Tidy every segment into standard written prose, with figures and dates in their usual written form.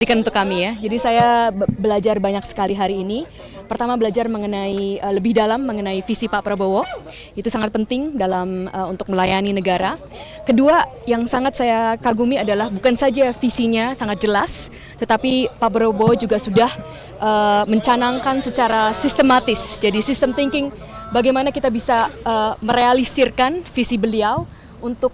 Untuk kami ya, jadi saya belajar banyak sekali hari ini. Pertama belajar mengenai lebih dalam mengenai visi Pak Prabowo, itu sangat penting dalam untuk melayani negara. Kedua yang sangat saya kagumi adalah bukan saja visinya sangat jelas, tetapi Pak Prabowo juga sudah mencanangkan secara sistematis. Jadi system thinking, bagaimana kita bisa merealisirkan visi beliau untuk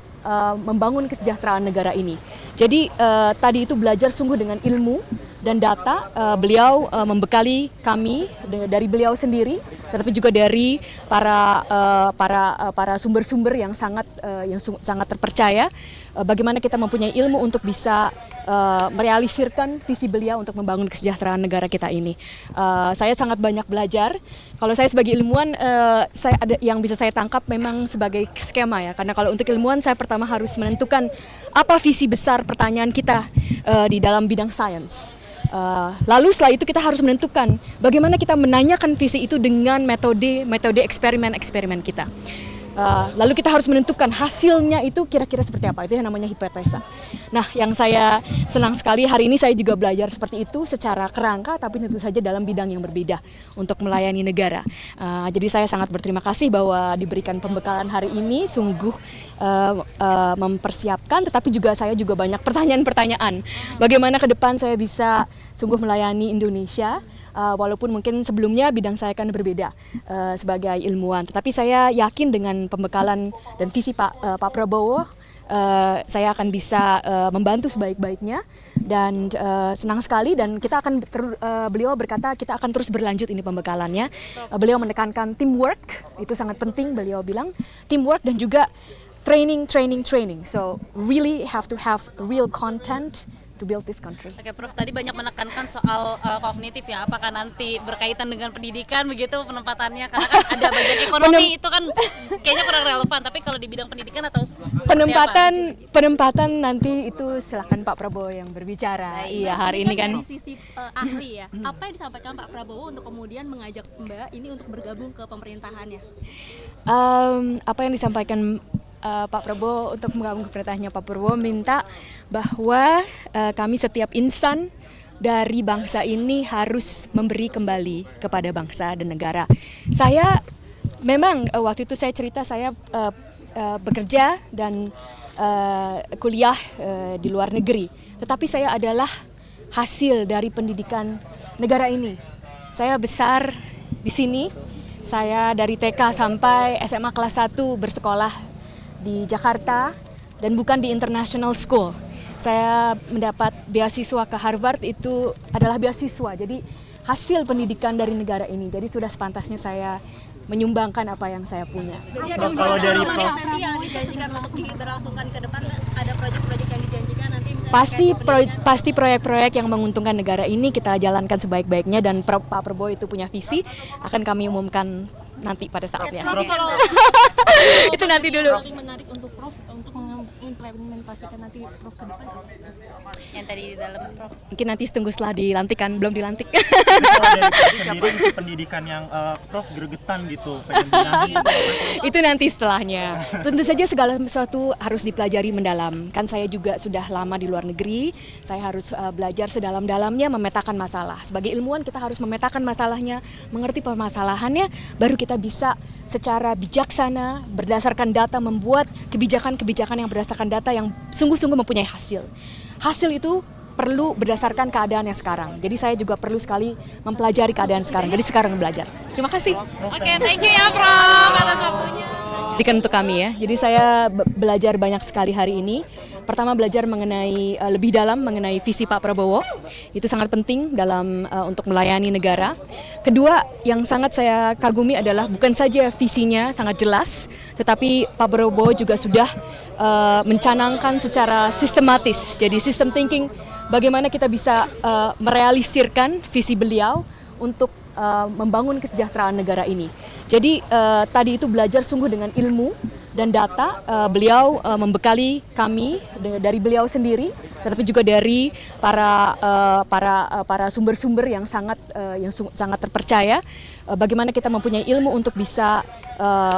membangun kesejahteraan negara ini. Jadi tadi itu belajar sungguh dengan ilmu dan data. Beliau membekali kami dari beliau sendiri, tetapi juga dari para sumber-sumber yang sangat terpercaya. Bagaimana kita mempunyai ilmu untuk bisa merealisirkan visi beliau untuk membangun kesejahteraan negara kita ini. Saya sangat banyak belajar. Kalau saya sebagai ilmuwan, saya ada yang bisa saya tangkap memang sebagai skema ya. Karena kalau untuk ilmuwan saya pertama harus menentukan apa visi besar pertanyaan kita di dalam bidang sains. Lalu setelah itu kita harus menentukan bagaimana kita menanyakan visi itu dengan metode eksperimen kita. Lalu kita harus menentukan hasilnya itu kira-kira seperti apa, itu yang namanya hipotesa. Nah, yang saya senang sekali hari ini saya juga belajar seperti itu secara kerangka, tapi tentu saja dalam bidang yang berbeda untuk melayani negara. Jadi saya sangat berterima kasih bahwa diberikan pembekalan hari ini, sungguh mempersiapkan, tetapi juga saya juga banyak pertanyaan-pertanyaan. Bagaimana ke depan saya bisa sungguh melayani Indonesia, walaupun mungkin sebelumnya bidang saya kan berbeda sebagai ilmuwan. Tetapi saya yakin dengan pembekalan dan visi Pak Prabowo, saya akan bisa membantu sebaik-baiknya dan senang sekali. Dan kita akan beliau berkata kita akan terus berlanjut ini pembekalannya. Beliau menekankan teamwork, itu sangat penting. Beliau bilang teamwork dan juga training. So really have to have real content to build this country. Oke, Prof, tadi banyak menekankan soal kognitif ya, apakah nanti berkaitan dengan pendidikan begitu penempatannya, karena kan ada bagian ekonomi itu kan kayaknya kurang relevan, tapi kalau di bidang pendidikan atau penempatan nanti itu silakan Pak Prabowo yang berbicara. Iya, hari ini kan dari sisi ahli ya, apa yang disampaikan Pak Prabowo untuk kemudian mengajak Mbak ini untuk bergabung ke pemerintahannya? Apa yang disampaikan Pak Prabowo untuk menggabung ke pemerintahannya, Pak Prabowo minta bahwa kami setiap insan dari bangsa ini harus memberi kembali kepada bangsa dan negara. Saya memang waktu itu saya cerita saya bekerja dan kuliah di luar negeri, tetapi saya adalah hasil dari pendidikan negara ini. Saya besar di sini, saya dari TK sampai SMA kelas 1 bersekolah di Jakarta dan bukan di international school. Saya mendapat beasiswa ke Harvard, itu adalah beasiswa. Jadi hasil pendidikan dari negara ini. Jadi sudah sepantasnya saya menyumbangkan apa yang saya punya. Jadi ada nanti yang dijanjikan untuk diberlangsungkan ke depan, ada proyek-proyek yang dijanjikan nanti Pasti proyek-proyek yang menguntungkan negara ini kita jalankan sebaik-baiknya, dan Pak Prabowo itu punya visi, akan kami umumkan nanti pada saatnya. Itu nanti dulu. Paling menarik untuk Prof untuk mengimplementasikan nanti Prof ke depan. yang tadi di dalam, Prof? Mungkin nanti tunggu setelah dilantik, kan belum dilantik. Kalau dari Prof sendiri isi pendidikan yang Prof gregetan gitu, pengen benahi Itu nanti setelahnya. Tentu saja segala sesuatu harus dipelajari mendalam. Kan saya juga sudah lama di luar negeri, saya harus belajar sedalam-dalamnya memetakan masalah. Sebagai ilmuwan kita harus memetakan masalahnya, mengerti permasalahannya, baru kita bisa secara bijaksana berdasarkan data membuat kebijakan-kebijakan yang berdasarkan data yang sungguh-sungguh mempunyai hasil. Hasil itu perlu berdasarkan keadaan yang sekarang. Jadi saya juga perlu sekali mempelajari keadaan sekarang. Jadi sekarang belajar. Terima kasih. Oke, thank you ya, Prof, atas waktunya. Untuk kami ya, jadi saya belajar banyak sekali hari ini. Pertama belajar mengenai lebih dalam mengenai visi Pak Prabowo, itu sangat penting dalam untuk melayani negara. Kedua yang sangat saya kagumi adalah bukan saja visinya sangat jelas, tetapi Pak Prabowo juga sudah mencanangkan secara sistematis. Jadi system thinking, bagaimana kita bisa merealisirkan visi beliau untuk membangun kesejahteraan negara ini. Jadi tadi itu belajar sungguh dengan ilmu dan data. Beliau membekali kami dari beliau sendiri, tetapi juga dari para sumber-sumber yang sangat terpercaya. Bagaimana kita mempunyai ilmu untuk bisa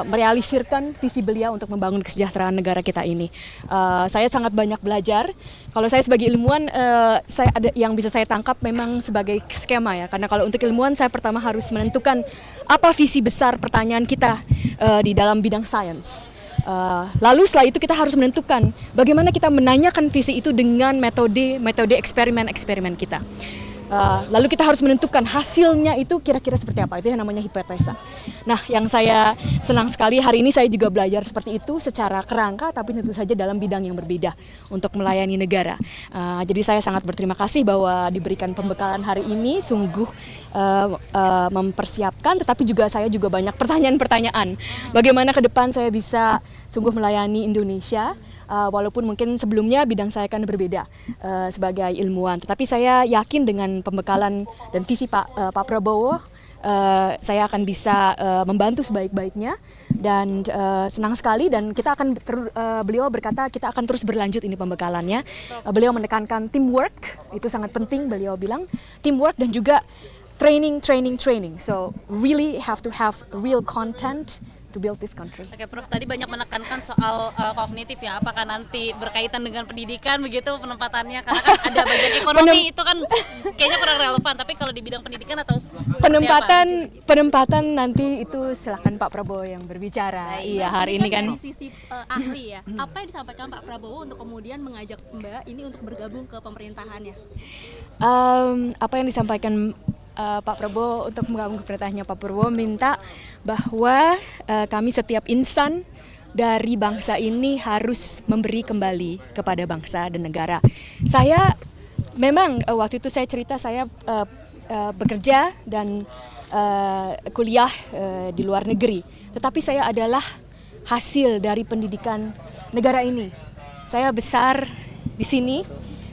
merealisirkan visi beliau untuk membangun kesejahteraan negara kita ini. Saya sangat banyak belajar. Kalau saya sebagai ilmuwan, saya ada yang bisa saya tangkap memang sebagai skema ya. Karena kalau untuk ilmuwan, saya pertama harus menentukan apa visi besar pertanyaan kita di dalam bidang sains. Lalu setelah itu kita harus menentukan bagaimana kita menanyakan visi itu dengan metode eksperimen kita. Lalu kita harus menentukan hasilnya itu kira-kira seperti apa, itu yang namanya hipotesa. Nah, yang saya senang sekali hari ini saya juga belajar seperti itu secara kerangka, tapi tentu saja dalam bidang yang berbeda untuk melayani negara. Jadi saya sangat berterima kasih bahwa diberikan pembekalan hari ini, sungguh mempersiapkan, tetapi juga saya juga banyak pertanyaan-pertanyaan. Bagaimana ke depan saya bisa sungguh melayani Indonesia, walaupun mungkin sebelumnya bidang saya kan berbeda sebagai ilmuwan. Tetapi saya yakin dengan pembekalan dan visi Pak Prabowo, saya akan bisa membantu sebaik-baiknya, dan senang sekali, dan kita akan beliau berkata kita akan terus berlanjut ini pembekalannya. Beliau menekankan teamwork, itu sangat penting, beliau bilang teamwork dan juga training. So really have to have real content to build this country. Oke, Prof, tadi banyak menekankan soal kognitif ya, apakah nanti berkaitan dengan pendidikan begitu penempatannya, karena kan ada bagian ekonomi itu kan kayaknya kurang relevan, tapi kalau di bidang pendidikan atau penempatan nanti itu silakan Pak Prabowo yang berbicara. Iya, hari ini kan dari sisi ahli ya, apa yang disampaikan Pak Prabowo untuk kemudian mengajak Mbak ini untuk bergabung ke pemerintahannya? Apa yang disampaikan Pak Prabowo untuk menggabung ke pemerintahannya, Pak Prabowo minta bahwa kami setiap insan dari bangsa ini harus memberi kembali kepada bangsa dan negara. Saya memang waktu itu saya cerita saya bekerja dan kuliah di luar negeri, tetapi saya adalah hasil dari pendidikan negara ini. Saya besar di sini,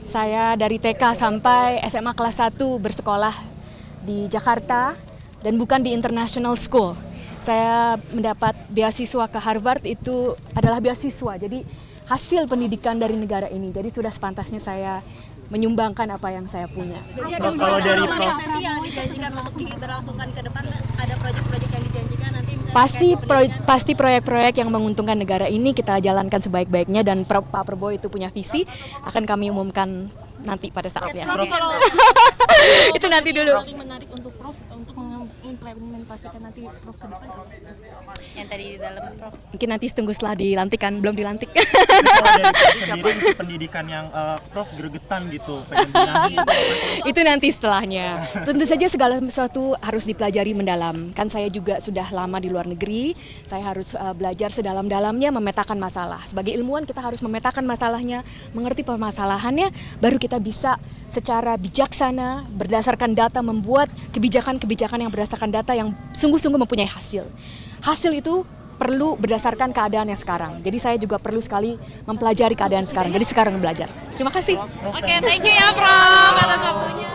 saya dari TK sampai SMA kelas 1 bersekolah di Jakarta dan bukan di international school. Saya mendapat beasiswa ke Harvard, itu adalah beasiswa. Jadi hasil pendidikan dari negara ini. Jadi sudah sepantasnya saya menyumbangkan apa yang saya punya. Kalau dari Prof, Nanti yang dijanjikan untuk diberlangsungkan ke depan, ada proyek-proyek yang dijanjikan nanti misalnya Pasti proyek-proyek yang menguntungkan negara ini kita jalankan sebaik-baiknya, dan Pak Prabowo itu punya visi, akan kami umumkan nanti pada saatnya. Itu nanti dulu. Paling menarik untuk Prof untuk mengimplementasikan nanti Prof ke depan. yang tadi di dalam, Prof? Mungkin nanti tunggu setelah dilantik, kan belum dilantik. kalau dari Prof sendiri isi pendidikan yang Prof gregetan gitu, pengen benahi Itu nanti setelahnya. Tentu saja segala sesuatu harus dipelajari mendalam. Kan saya juga sudah lama di luar negeri, saya harus belajar sedalam-dalamnya memetakan masalah. Sebagai ilmuwan kita harus memetakan masalahnya, mengerti permasalahannya, baru kita bisa secara bijaksana berdasarkan data membuat kebijakan-kebijakan yang berdasarkan data yang sungguh-sungguh mempunyai hasil. Hasil itu perlu berdasarkan keadaan yang sekarang. Jadi saya juga perlu sekali mempelajari keadaan sekarang. Jadi sekarang belajar. Terima kasih. Oke, thank you ya, Prof, atas waktunya.